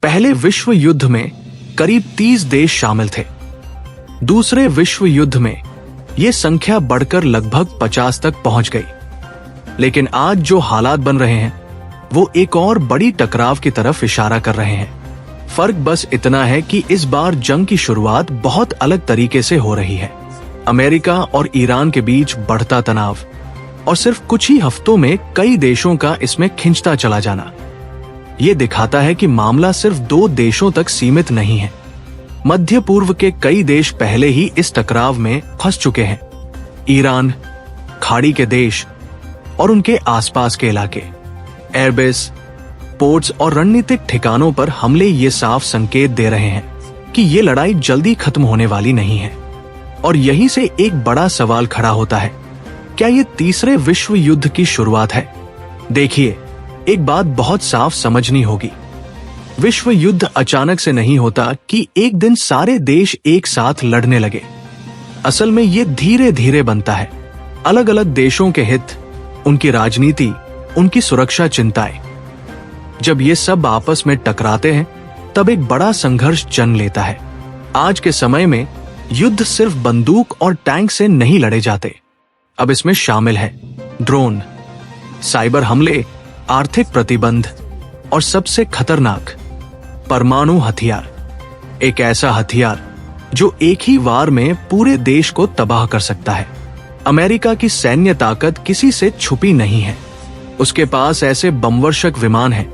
पहले विश्व युद्ध में करीब 30 देश शामिल थे। दूसरे विश्व युद्ध में ये संख्या बढ़कर लगभग 50 तक पहुंच गई। लेकिन आज जो हालात बन रहे हैं वो एक और बड़ी टकराव की तरफ इशारा कर रहे हैं। फर्क बस इतना है कि इस बार जंग की शुरुआत बहुत अलग तरीके से हो रही है। अमेरिका और ईरान के बीच बढ़ता तनाव और सिर्फ कुछ ही हफ्तों में कई देशों का इसमें खिंचता चला जाना, ये दिखाता है कि मामला सिर्फ 2 देशों तक सीमित नहीं है। मध्य पूर्व के कई देश पहले ही इस टकराव में फंस चुके हैं। ईरान, खाड़ी के देश और उनके आसपास के इलाके, एयरबेस, पोर्ट्स और रणनीतिक ठिकानों पर हमले ये साफ संकेत दे रहे हैं कि ये लड़ाई जल्दी खत्म होने वाली नहीं है। और यहीं से एक बड़ा सवाल खड़ा होता है, क्या ये तीसरे विश्व युद्ध की शुरुआत है? देखिए, एक बात बहुत साफ समझनी होगी। विश्व युद्ध अचानक से नहीं होता कि एक दिन सारे देश एक साथ लड़ने लगे। असल में ये धीरे धीरे बनता है। अलग अलग देशों के हित, उनकी राजनीति, उनकी सुरक्षा चिंताएं, जब ये सब आपस में टकराते हैं तब एक बड़ा संघर्ष जन्म लेता है। आज के समय में युद्ध सिर्फ बंदूक और टैंक से नहीं लड़े जाते। अब इसमें शामिल है ड्रोन, साइबर हमले, आर्थिक प्रतिबंध और सबसे खतरनाक परमाणु हथियार। एक ऐसा हथियार जो एक ही वार में पूरे देश को तबाह कर सकता है। अमेरिका की सैन्य ताकत किसी से छुपी नहीं है। उसके पास ऐसे बमवर्षक विमान हैं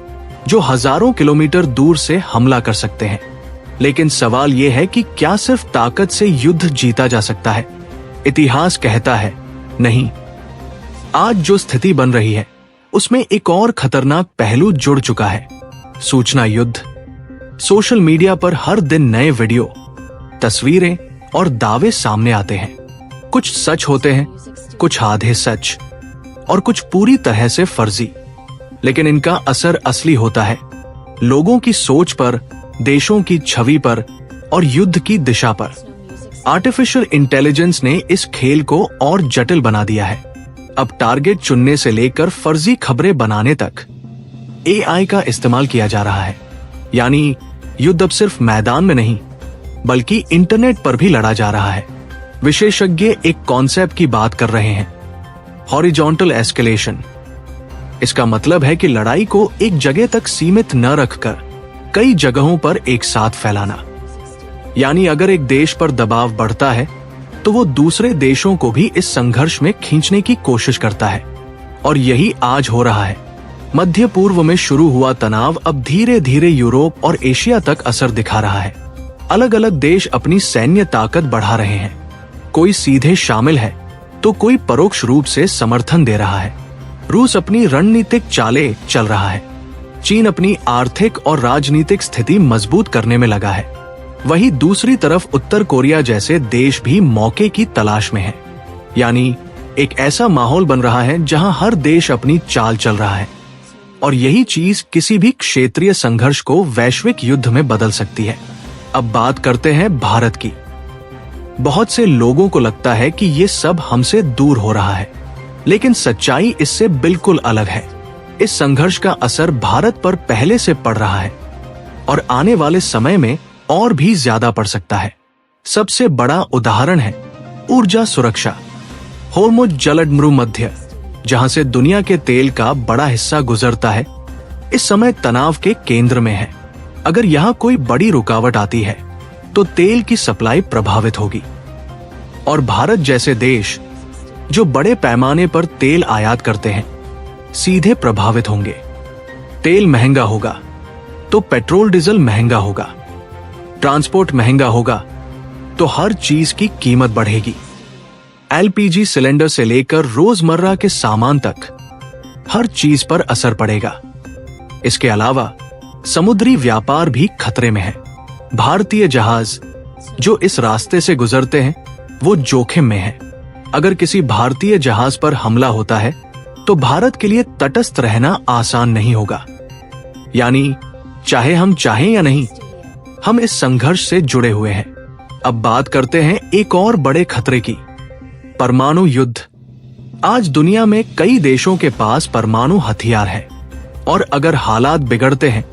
जो हजारों किलोमीटर दूर से हमला कर सकते हैं। लेकिन सवाल यह है कि क्या सिर्फ ताकत से युद्ध जीता जा सकता है? इतिहास कहता है नहीं। आज जो स्थिति बन रही है उसमें एक और खतरनाक पहलू जुड़ चुका है, सूचना युद्ध। सोशल मीडिया पर हर दिन नए वीडियो, तस्वीरें और दावे सामने आते हैं। कुछ सच होते हैं, कुछ आधे सच और कुछ पूरी तरह से फर्जी। लेकिन इनका असर असली होता है लोगों की सोच पर, देशों की छवि पर और युद्ध की दिशा पर। आर्टिफिशियल इंटेलिजेंस ने इस खेल को और जटिल बना दिया है। अब टारगेट चुनने से लेकर फर्जी खबरें बनाने तक एआई का इस्तेमाल किया जा रहा है। यानी युद्ध अब सिर्फ मैदान में नहीं बल्कि इंटरनेट पर भी लड़ा जा रहा है। विशेषज्ञ एक कॉन्सेप्ट की बात कर रहे हैं, हॉरिजॉन्टल एस्केलेशन। इसका मतलब है कि लड़ाई को एक जगह तक सीमित न रखकर कई जगहों पर एक साथ फैलाना। यानी अगर एक देश पर दबाव बढ़ता है तो वो दूसरे देशों को भी इस संघर्ष में खींचने की कोशिश करता है। और यही आज हो रहा है। मध्य पूर्व में शुरू हुआ तनाव अब धीरे धीरे यूरोप और एशिया तक असर दिखा रहा है। अलग अलग देश अपनी सैन्य ताकत बढ़ा रहे हैं। कोई सीधे शामिल है तो कोई परोक्ष रूप से समर्थन दे रहा है। रूस अपनी रणनीतिक चालें चल रहा है। चीन अपनी आर्थिक और राजनीतिक स्थिति मजबूत करने में लगा है। वहीं दूसरी तरफ उत्तर कोरिया जैसे देश भी मौके की तलाश में है। यानी एक ऐसा माहौल बन रहा है जहां हर देश अपनी चाल चल रहा है। और यही चीज किसी भी क्षेत्रीय संघर्ष को वैश्विक युद्ध में बदल सकती है। अब बात करते हैं भारत की। बहुत से लोगों को लगता है कि ये सब हमसे दूर हो रहा है, लेकिन सच्चाई इससे बिल्कुल अलग है। इस संघर्ष का असर भारत पर पहले से पड़ रहा है और आने वाले समय में और भी ज्यादा पड़ सकता है। सबसे बड़ा उदाहरण है ऊर्जा सुरक्षा। होर्मुज जलमध्यम, जहां से दुनिया के तेल का बड़ा हिस्सा गुजरता है, इस समय तनाव के केंद्र में है। अगर यहाँ कोई बड़ी रुकावट आती है तो तेल की सप्लाई प्रभावित होगी। और भारत जैसे देश जो बड़े पैमाने पर तेल आयात करते हैं सीधे प्रभावित होंगे। तेल महंगा होगा तो पेट्रोल डीजल महंगा होगा, ट्रांसपोर्ट महंगा होगा तो हर चीज की कीमत बढ़ेगी। एलपीजी सिलेंडर से लेकर रोजमर्रा के सामान तक हर चीज पर असर पड़ेगा। इसके अलावा समुद्री व्यापार भी खतरे में है। भारतीय जहाज जो इस रास्ते से गुजरते हैं वो जोखिम में है। अगर किसी भारतीय जहाज पर हमला होता है तो भारत के लिए तटस्थ रहना आसान नहीं होगा। यानी चाहे हम चाहें या नहीं, हम इस संघर्ष से जुड़े हुए हैं। अब बात करते हैं एक और बड़े खतरे की, परमाणु युद्ध। आज दुनिया में कई देशों के पास परमाणु हथियार है और अगर हालात बिगड़ते हैं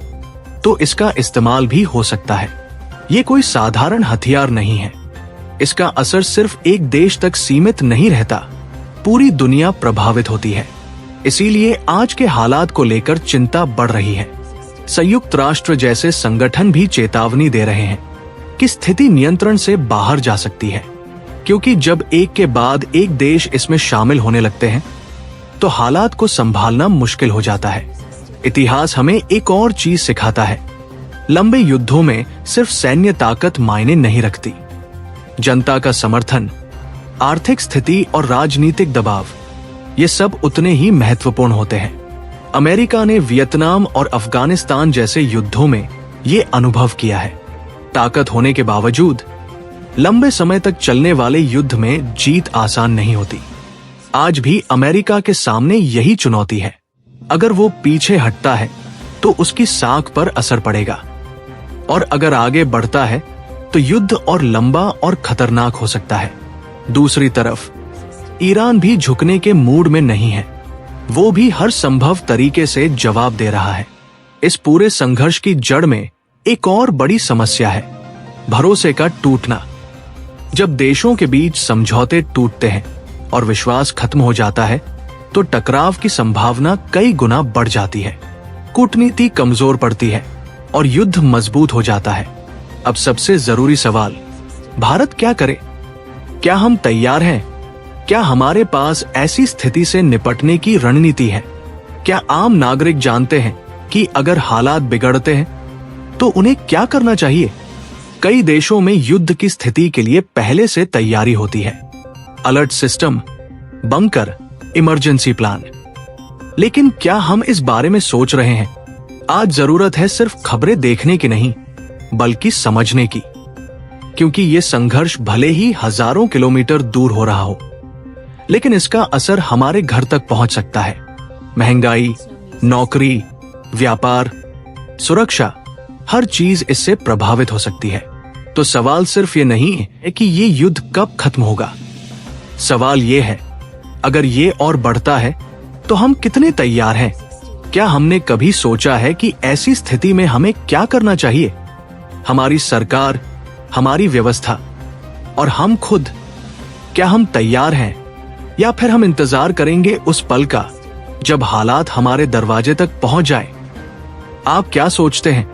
तो इसका इस्तेमाल भी हो सकता है। ये कोई साधारण हथियार नहीं है। इसका असर सिर्फ एक देश तक सीमित नहीं रहता, पूरी दुनिया प्रभावित होती है। इसीलिए आज के हालात को लेकर चिंता बढ़ रही है। संयुक्त राष्ट्र जैसे संगठन भी चेतावनी दे रहे हैं कि स्थिति नियंत्रण से बाहर जा सकती है, क्योंकि जब एक के बाद एक देश इसमें शामिल होने लगते हैं तो हालात को संभालना मुश्किल हो जाता है। इतिहास हमें एक और चीज सिखाता है, लंबे युद्धों में सिर्फ सैन्य ताकत मायने नहीं रखती। जनता का समर्थन, आर्थिक स्थिति और राजनीतिक दबाव, ये सब उतने ही महत्वपूर्ण होते हैं। अमेरिका ने वियतनाम और अफगानिस्तान जैसे युद्धों में ये अनुभव किया है। ताकत होने के बावजूद लंबे समय तक चलने वाले युद्ध में जीत आसान नहीं होती। आज भी अमेरिका के सामने यही चुनौती है। अगर वो पीछे हटता है तो उसकी साख पर असर पड़ेगा, और अगर आगे बढ़ता है तो युद्ध और लंबा और खतरनाक हो सकता है। दूसरी तरफ ईरान भी झुकने के मूड में नहीं है। वो भी हर संभव तरीके से जवाब दे रहा है। इस पूरे संघर्ष की जड़ में एक और बड़ी समस्या है, भरोसे का टूटना। जब देशों के बीच समझौते टूटते हैं और विश्वास खत्म हो जाता है तो टकराव की संभावना कई गुना बढ़ जाती है। कूटनीति कमजोर पड़ती है और युद्ध मजबूत हो जाता है। अब सबसे जरूरी सवाल, भारत क्या करे? क्या हम तैयार हैं? क्या हमारे पास ऐसी स्थिति से निपटने की रणनीति है? क्या आम नागरिक जानते हैं कि अगर हालात बिगड़ते हैं तो उन्हें क्या करना चाहिए? कई देशों में युद्ध की स्थिति के लिए पहले से तैयारी होती है, alert system, bunker, emergency plan. लेकिन क्या हम इस बारे में सोच रहे हैं? आज जरूरत है सिर्फ खबरें देखने की नहीं, बल्कि समझने की, क्योंकि ये संघर्ष भले ही हजारों किलोमीटर दूर हो रहा हो, लेकिन इसका असर हमारे घर तक पहुंच सकता है। महंगाई, नौकरी, व्यापार, सुरक्षा, हर चीज इससे प्रभावित हो सकती है। तो सवाल सिर्फ ये नहीं है कि ये युद्ध कब खत्म होगा। सवाल ये है, अगर ये और बढ़ता है तो हम कितने तैयार हैं? क्या हमने कभी सोचा है कि ऐसी स्थिति में हमें क्या करना चाहिए? हमारी सरकार, हमारी व्यवस्था और हम खुद, क्या हम तैयार हैं? या फिर हम इंतजार करेंगे उस पल का जब हालात हमारे दरवाजे तक पहुंच जाए? आप क्या सोचते हैं?